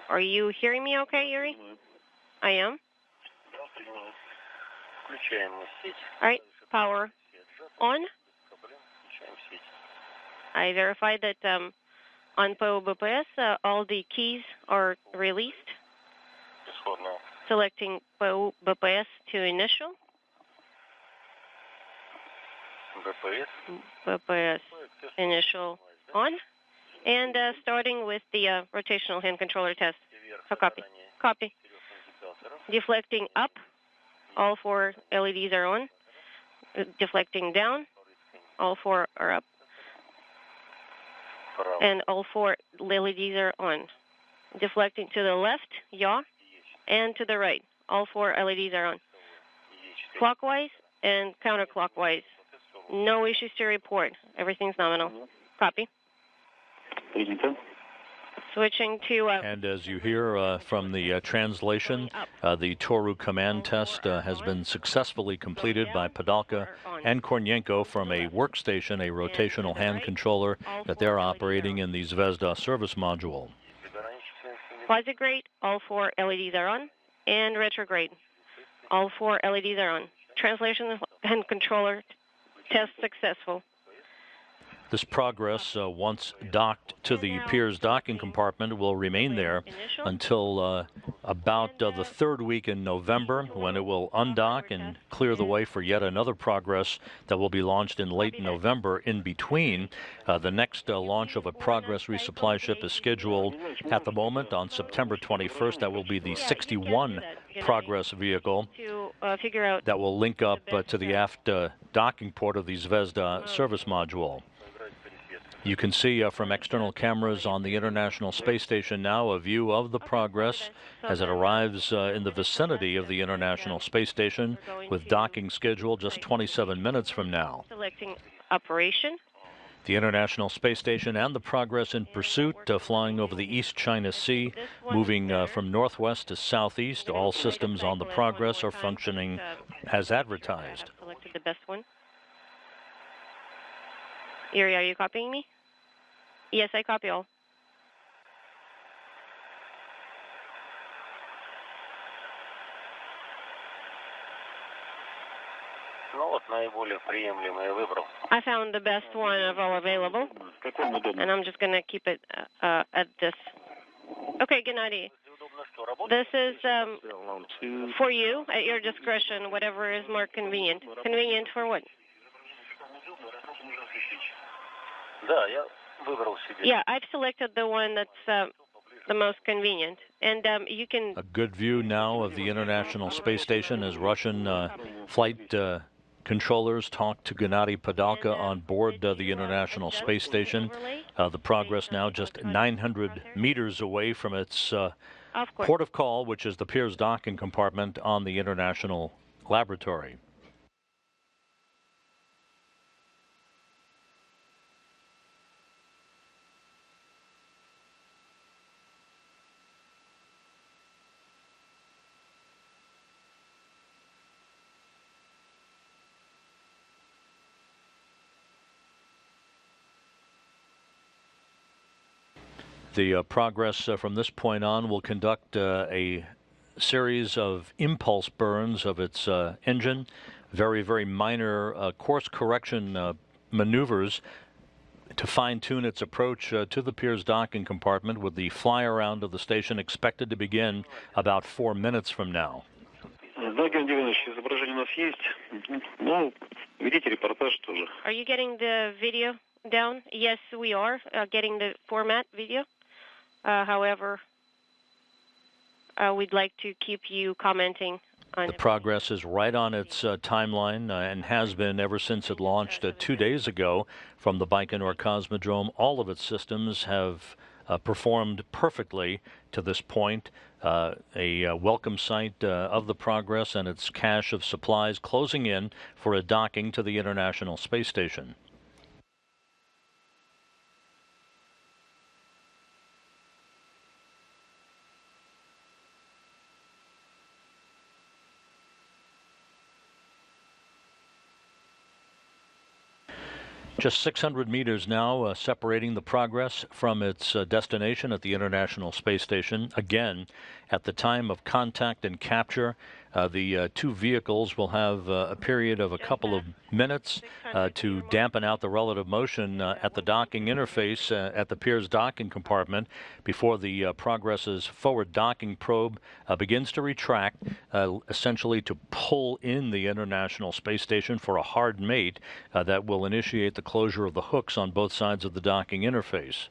Are you hearing me okay, Yuri? I am. All right, power on. I verified that on PO BPS, all the keys are released. Selecting PO BPS to initial. BPS initial on. And starting with the rotational hand controller test. So copy. Copy. Deflecting up. All 4 LEDs are on. Deflecting down. All 4 are up. And all 4 LEDs are on. Deflecting to the left, yaw, and to the right. All 4 LEDs are on. Clockwise and counterclockwise. No issues to report. Everything's nominal. Copy. Switching to... and as you hear from the translation, the Toru command test has been successfully completed by Padalka and Kornienko from a workstation, a rotational hand controller that they're operating in the Zvezda service module. Quasi-grade, all 4 LEDs are on, and retrograde, all 4 LEDs are on. Translation and controller test successful. This progress, once docked to the Pirs docking compartment, will remain there until about the 3rd week in November, when it will undock and clear the way for yet another progress that will be launched in late November. In between, the next launch of a progress resupply ship is scheduled at the moment on September 21st. That will be the 61 progress vehicle that will link up to the aft docking port of the Zvezda service module. You can see from external cameras on the International Space Station now a view of the progress as it arrives in the vicinity of the International Space Station, with docking scheduled just 27 minutes from now. Selecting operation. The International Space Station and the progress in pursuit, flying over the East China Sea, moving from northwest to southeast. All systems on the progress are functioning as advertised. Selected the best one. Yuri, are you copying me? Yes, I copy all. I found the best one of all available, and I'm just going to keep it at this. Okay, Gennady. This is for you, at your discretion, whatever is more convenient. Convenient for what? Yeah, I've selected the one that's the most convenient, and you can... A good view now of the International Space Station as Russian flight controllers talk to Gennady Padalka on board the International Space Station. The progress now just 900 meters away from its port of call, which is the Pirs docking compartment on the International Laboratory. The progress from this point on will conduct a series of impulse burns of its engine, very, very minor course correction maneuvers to fine-tune its approach to the Pirs docking compartment, with the fly-around of the station expected to begin about 4 minutes from now. Are you getting the video down? Yes, we are getting the format video. However, we'd like to keep you commenting on the progress is right on its timeline and has been ever since it launched 2 days ago from the Baikonur Cosmodrome. All of its systems have performed perfectly to this point. A welcome sight of the progress and its cache of supplies closing in for a docking to the International Space Station. Just 600 meters now separating the Progress from its destination at the International Space Station. Again, at the time of contact and capture, the two vehicles will have a period of a couple of minutes to dampen out the relative motion at the docking interface at the Pirs docking compartment before the Progress's forward docking probe begins to retract, essentially to pull in the International Space Station for a hard mate that will initiate the closure of the hooks on both sides of the docking interface.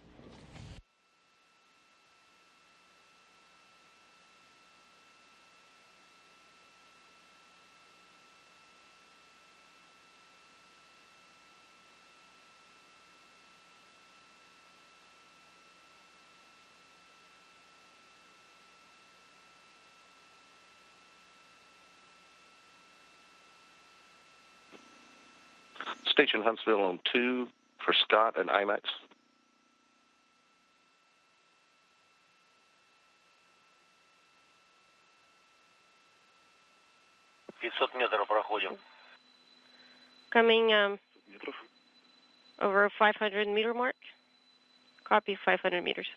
Station Huntsville on 2 for Scott and IMAX. Coming over 500 meter mark. Copy 500 meters.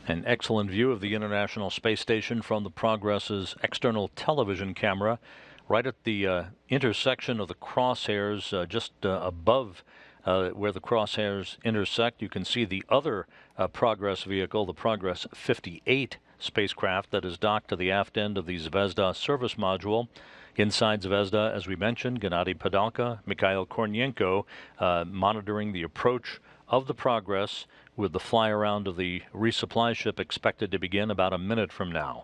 An excellent view of the International Space Station from the Progress's external television camera, right at the intersection of the crosshairs, just above where the crosshairs intersect. You can see the other Progress vehicle, the Progress 58 spacecraft that is docked to the aft end of the Zvezda service module. Inside Zvezda, as we mentioned, Gennady Padalka, Mikhail Kornienko monitoring the approach of the Progress, with the fly around of the resupply ship expected to begin about a minute from now.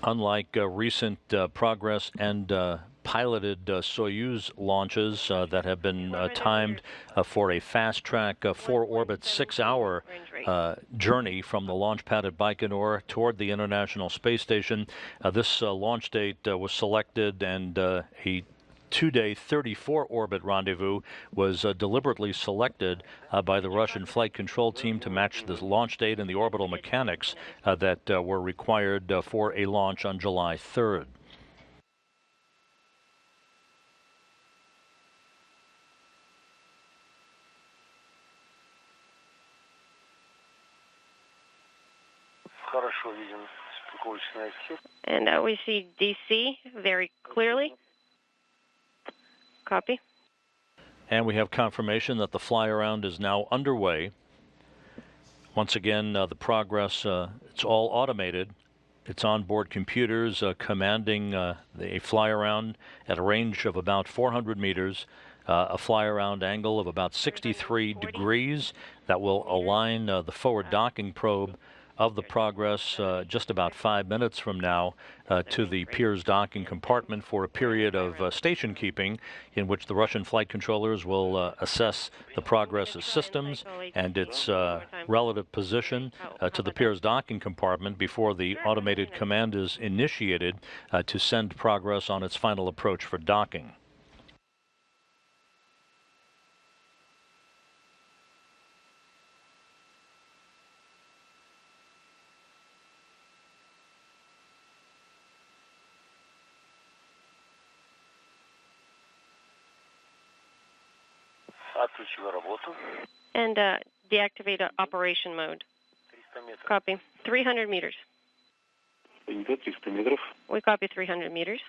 Unlike recent Progress and piloted Soyuz launches that have been timed for a fast-track 4-orbit 6-hour journey from the launch pad at Baikonur toward the International Space Station, this launch date was selected, and a 2-day 34-orbit rendezvous was deliberately selected by the Russian flight control team to match the launch date and the orbital mechanics that were required for a launch on July 3rd. And we see DC very clearly. Copy. And we have confirmation that the fly-around is now underway. Once again, the Progress, it's all automated. It's onboard computers commanding a fly-around at a range of about 400 meters, a fly-around angle of about 63 degrees that will align the forward docking probe of the Progress just about 5 minutes from now to the Pirs docking compartment for a period of station keeping, in which the Russian flight controllers will assess the Progress's systems and its relative position to the Pirs docking compartment before the automated command is initiated to send Progress on its final approach for docking. And deactivate operation mode. Copy. 300 meters. We copy 300 meters.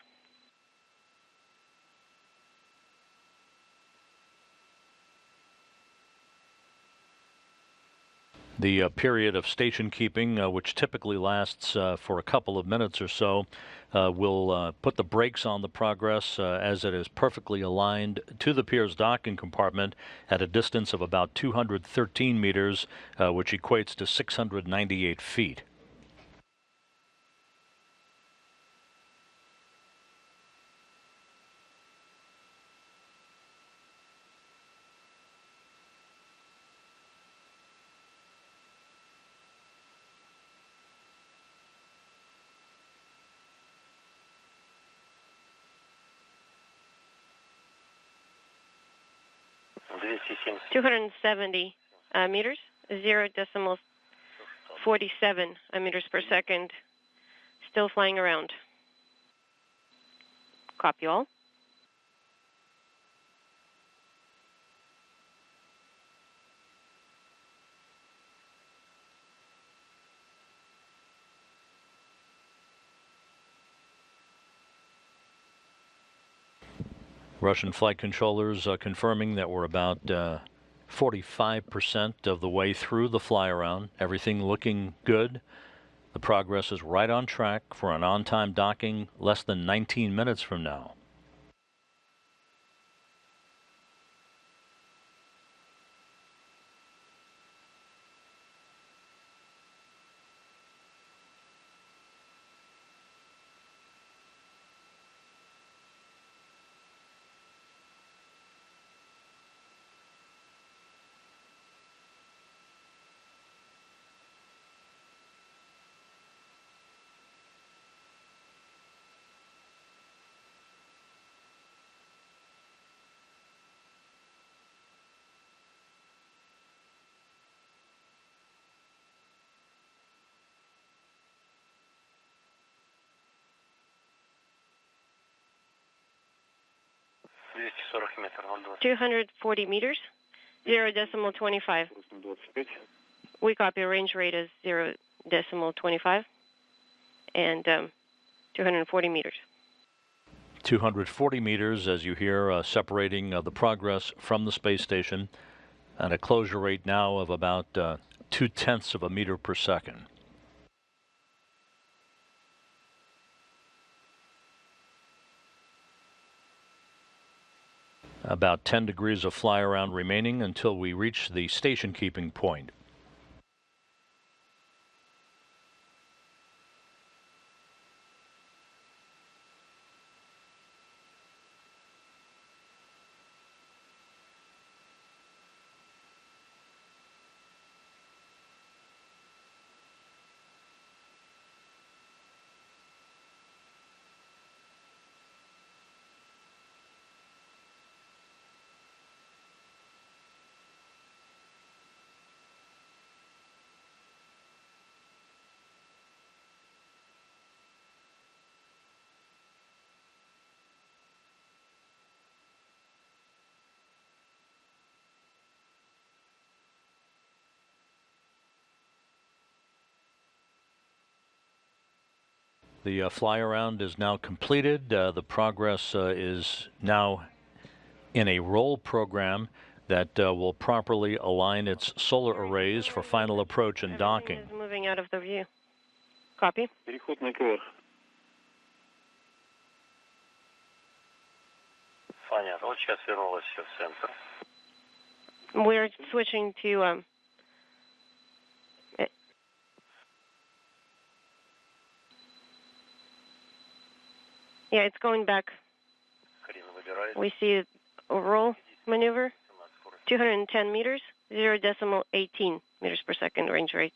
The period of station keeping, which typically lasts for a couple of minutes or so, will put the brakes on the Progress as it is perfectly aligned to the Pirs docking compartment at a distance of about 213 meters, which equates to 698 feet. 270 meters, 0.47 meters per second, still flying around. Copy all. Russian flight controllers confirming that we're about 45% of the way through the fly around. Everything looking good. The progress is right on track for an on-time docking less than 19 minutes from now. — 240 meters, 0.25. We copy. Range rate is 0.25 and 240 meters. 240 meters, as you hear, separating the progress from the space station, and a closure rate now of about 0.2 of a meter per second. About 10 degrees of fly around remaining until we reach the station keeping point. The fly around is now completed. The progress is now in a roll program that will properly align its solar arrays for final approach and docking. Everything is moving out of the view. Copy. We're switching to yeah, it's going back. We see a roll maneuver, 210 meters, 0.18 meters per second range rate.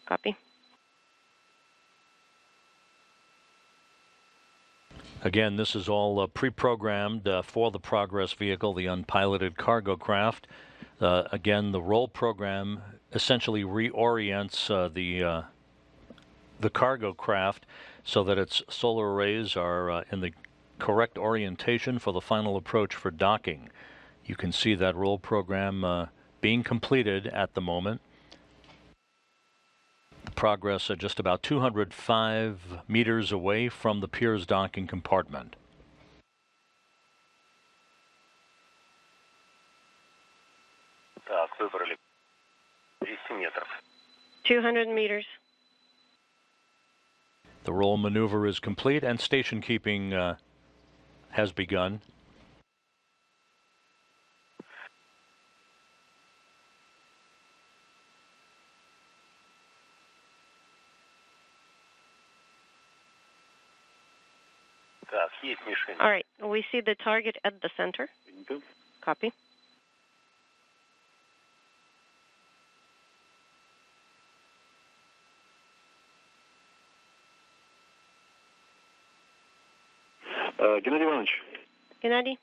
Copy. Again, this is all pre-programmed for the Progress vehicle, the unpiloted cargo craft. Again, the roll program essentially reorients the cargo craft so that its solar arrays are in the correct orientation for the final approach for docking. You can see that roll program being completed at the moment. Progress at just about 205 meters away from the Pirs docking compartment. — 200 meters. The roll maneuver is complete and station keeping has begun. All right, we see the target at the center. Copy. Геннадий Иванович. Gennady?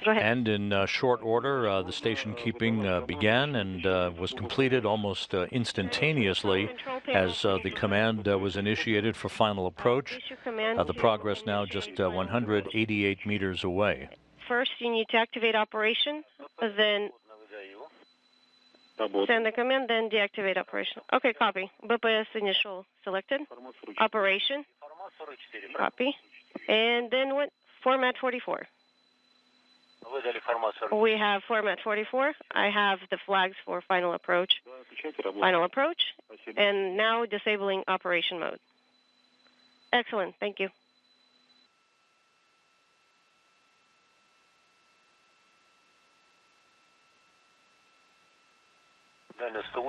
Go ahead. And in short order, the station keeping began and was completed almost instantaneously as the command was initiated for final approach. The progress now just 188 meters away. First, you need to activate operation, then send the command, then deactivate operation. Okay, copy. BPS initial selected. Operation. Copy. And then what? Format 44. We have format 44. I have the flags for final approach. Final approach. And now disabling operation mode. Excellent. Thank you.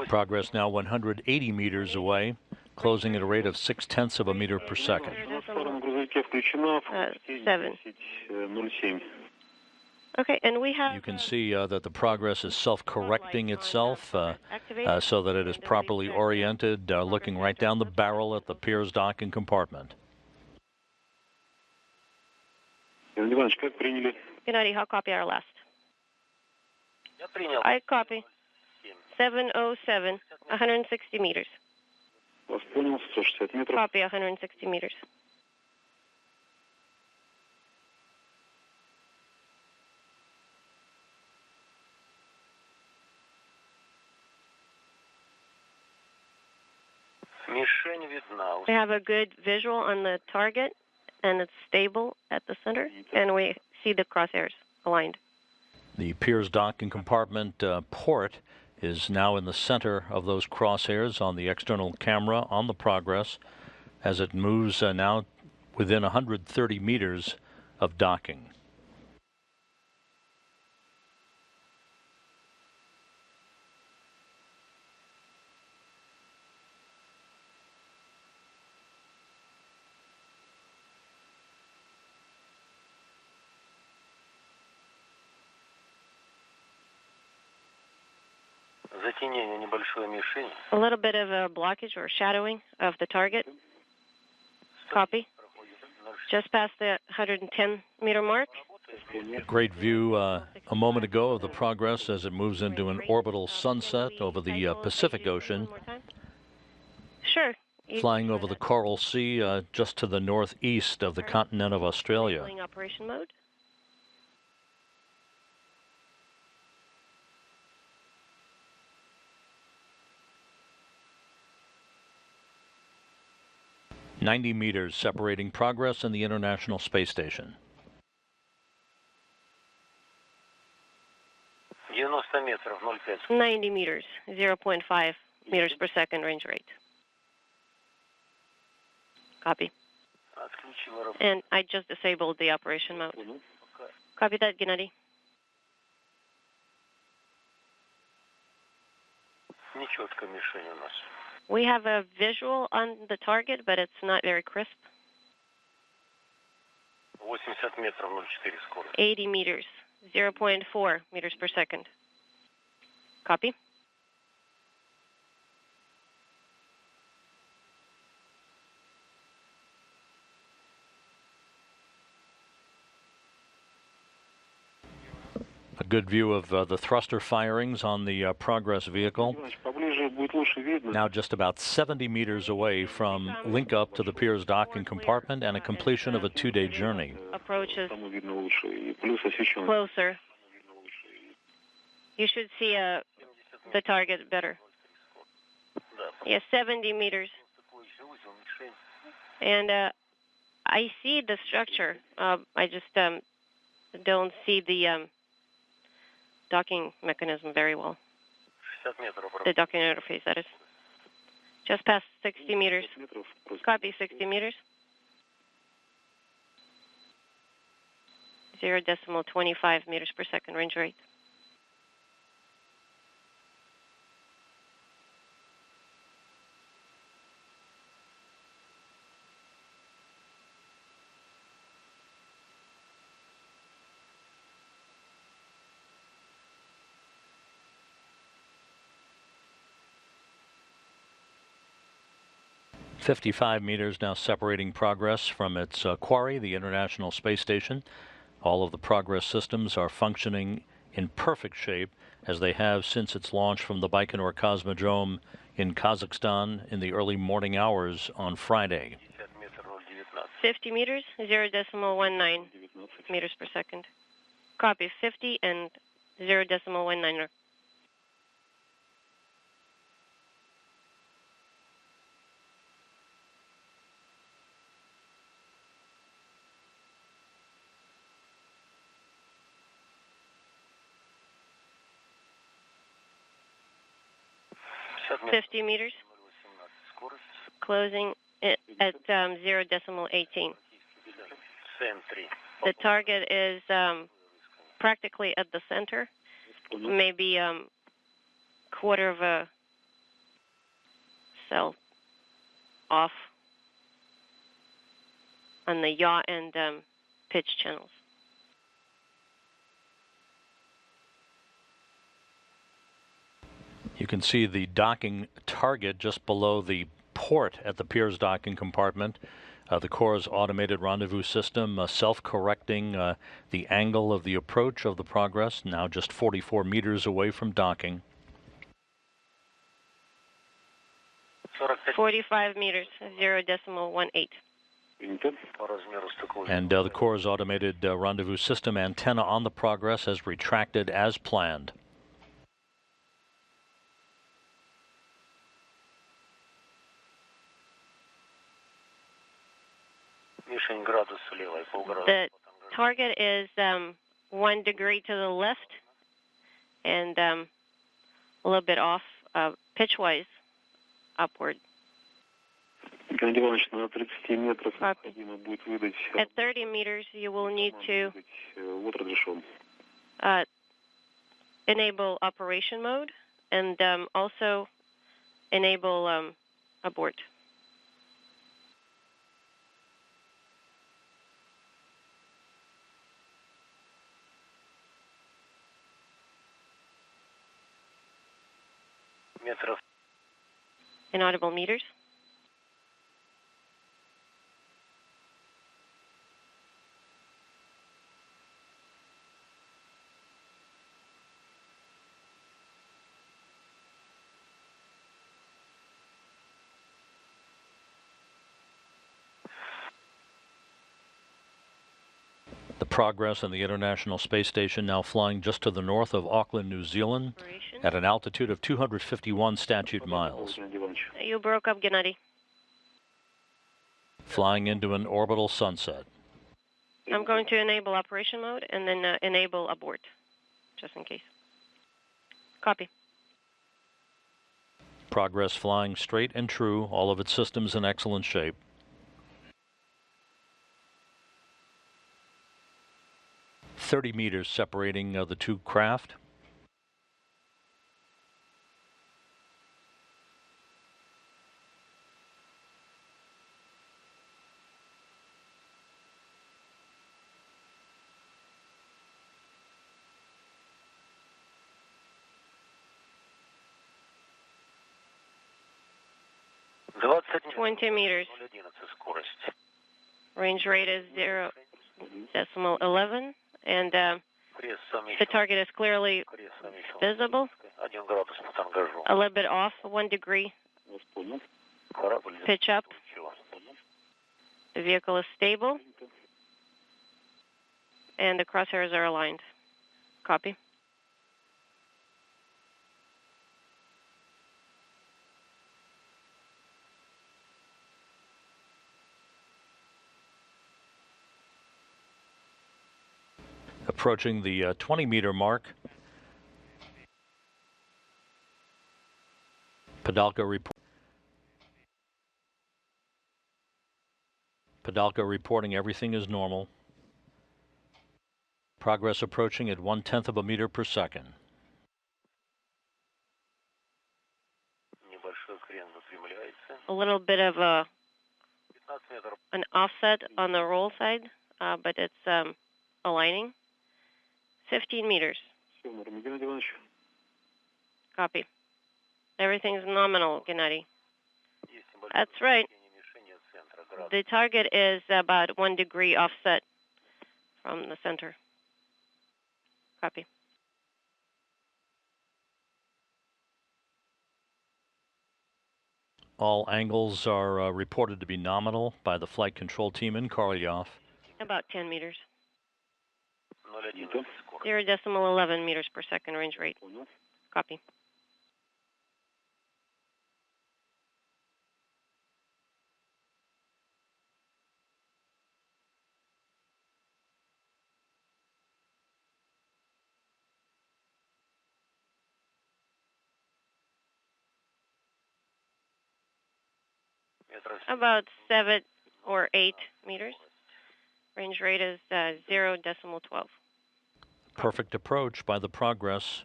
Progress now 180 meters away, closing at a rate of 0.6 of a meter per second. 7. Okay, and we have... You can see that the progress is self-correcting itself so that it is properly oriented, looking right down the barrel at the Pirs docking compartment. Gennady, how copy our last? I copy. 707, 160 meters. Copy, 160 meters. We have a good visual on the target, and it's stable at the center, and we see the crosshairs aligned. The Pirs docking compartment port is now in the center of those crosshairs on the external camera on the progress as it moves now within 130 meters of docking. A little bit of a blockage or shadowing of the target. Copy. Just past the 110-meter mark. A great view a moment ago of the progress as it moves into an orbital sunset over the Pacific Ocean. Sure. Flying over the Coral Sea just to the northeast of the continent of Australia. Operation mode. .90 meters separating progress and the International Space Station. 90 meters, 0.5 meters per second range rate. Copy. And I just disabled the operation mode. Copy that, Gennady. We have a visual on the target, but it's not very crisp. 80 meters, 0.4 meters per second. Copy. A good view of the thruster firings on the Progress vehicle. Now just about 70 meters away from link up to the Pirs docking compartment and a completion of a 2-day journey. Approaches closer. You should see the target better. Yes, 70 meters. And I see the structure. I just don't see the docking mechanism very well. The docking interface, that is. Just past 60 meters. Copy, 60 meters. 0.25 meters per second range rate. .55 meters now separating Progress from its quarry, the International Space Station. All of the Progress systems are functioning in perfect shape, as they have since its launch from the Baikonur Cosmodrome in Kazakhstan in the early morning hours on Friday. 50 meters, 0.19 meters per second. Copy, 50 and 0.19. .50 meters, closing at 0.18. The target is practically at the center, maybe quarter of a cell off on the yaw and pitch channels. You can see the docking target just below the port at the Piers docking compartment. The Corps' automated rendezvous system self-correcting the angle of the approach of the Progress, now just 44 meters away from docking. 45 meters, 0.18. And the Corps' automated rendezvous system antenna on the Progress has retracted as planned. The target is 1 degree to the left and a little bit off pitchwise upward. Copy. At 30 meters, you will need to enable operation mode and also enable abort. Inaudible meters. The Progress and the International Space Station now flying just to the north of Auckland, New Zealand, at an altitude of 251 statute miles. You broke up, Gennady. Flying into an orbital sunset. I'm going to enable operation mode and then enable abort, just in case. Copy. Progress flying straight and true, all of its systems in excellent shape. .30 meters separating the two craft. .20 meters. Range rate is 0.11, and the target is clearly visible. A little bit off, 1 degree. Pitch up. The vehicle is stable, and the crosshairs are aligned. Copy. Approaching the 20-meter mark. Padalka reporting everything is normal. Progress approaching at 1/10 of a meter per second. A little bit of an offset on the roll side, but it's aligning. 15 meters. Copy. Everything's nominal, Gennady. That's right. The target is about 1 degree offset from the center. Copy. All angles are reported to be nominal by the flight control team in Korolyov. About 10 meters. 0.11 meters per second range rate. Copy. About 7 or 8 meters. Range rate is 0.12. Perfect approach by the Progress.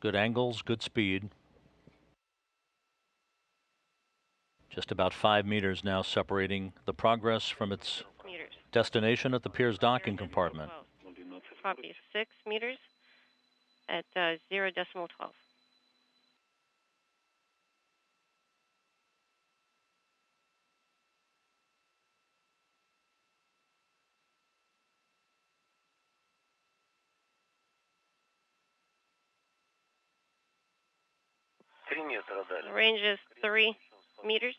Good angles, good speed. Just about 5 meters now separating the Progress from its destination at the Piers docking compartment. Copy. 6 meters at 0.12. The range is 3 meters.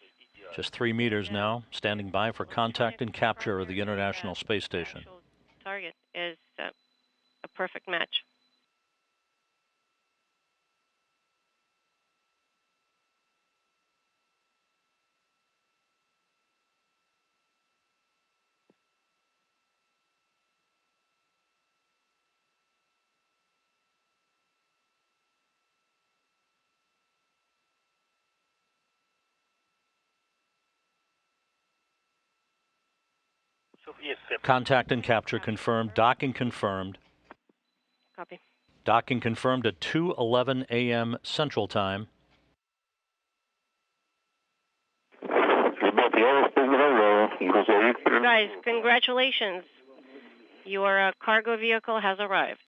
Just 3 meters now, standing by for contact and capture of the International Space Station. Target is a perfect match. Contact and capture confirmed. Docking confirmed. Copy. Docking confirmed at 2:11 a.m. Central Time. Guys, congratulations. Your cargo vehicle has arrived.